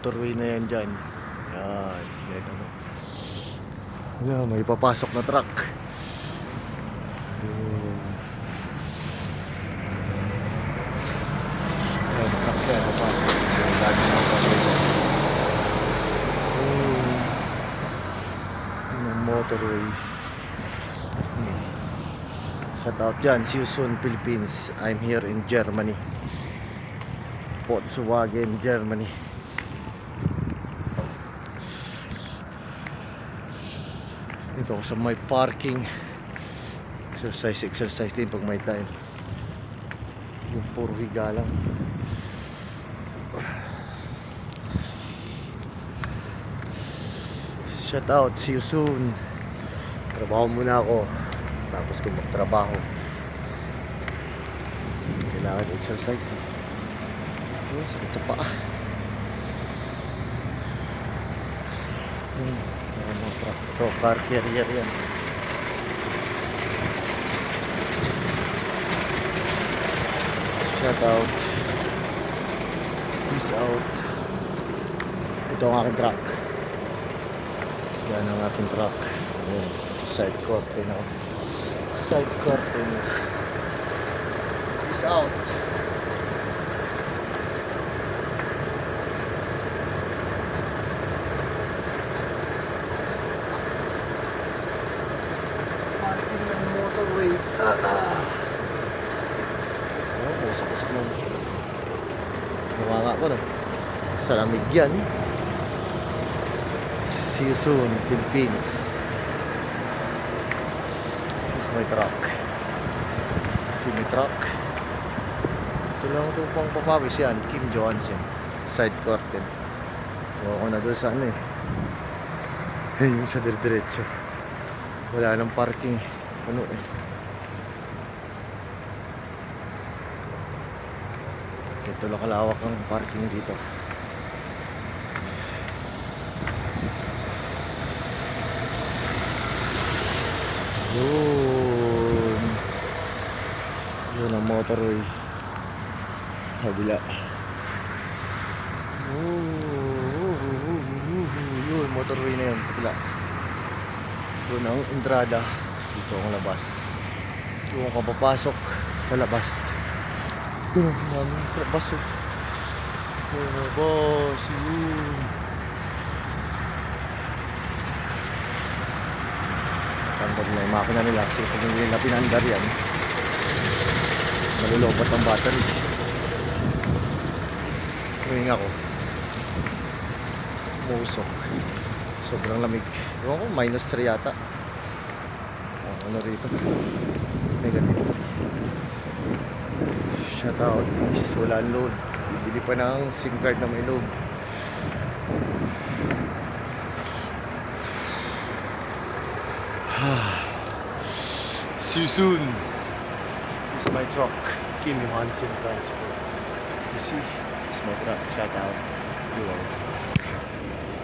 motorway na yan dyan. Yan, yan mo. Yan, may papasok na truck. Yan, truck yan, papasok. Lagi na motorway. Yan ang motorway. Shout out dyan, see you soon Philippines. I'm here in Germany, Volkswagen, Germany. Dito ako sa may parking. Exercise din pag may time. Yung puro higa lang. Shout out, see you soon. Trabaho muna ako. Tapos kung magtrabaho, kailangan exercise eh. Sakit sa paa. Ito, car carrier yan. Shout out. Peace out. Ito ang aking truck. Yan ang aking truck. Ayan, side curtain ako. Side curtain. Peace out. Parking ng motorway. Usok-usok lang. Mukha ko na. Sa lamig yan. See you soon, Philippines. My truck. See my truck. Ito lang ito pang papawis yan. Kim Johansen. Side curtain. So ako na doon sa ano eh. Yung sa diretso. Wala nang parking. Ano eh. Ito lang kalawak ang parking dito. Yun ang motorway. Kabila. Yun, motorway na yun. Kabila. Yun ang entrada. Dito ang labas. Yung kapapasok sa labas. Yun ang daming labas. Labas. Yun. Tandad na yung makina nila kasi pag hindi nila pinandar yan, malulobot ang battery. Tuwing ako umusok, sobrang lamig. Ewan ko, -3 yata. Ano rito, negative. Shout out please, wala load. Bibili pa ng SIM card na may load. See you soon. This is my truck, Kim Johansen Transport. You see, it's my truck. Shout out. You all.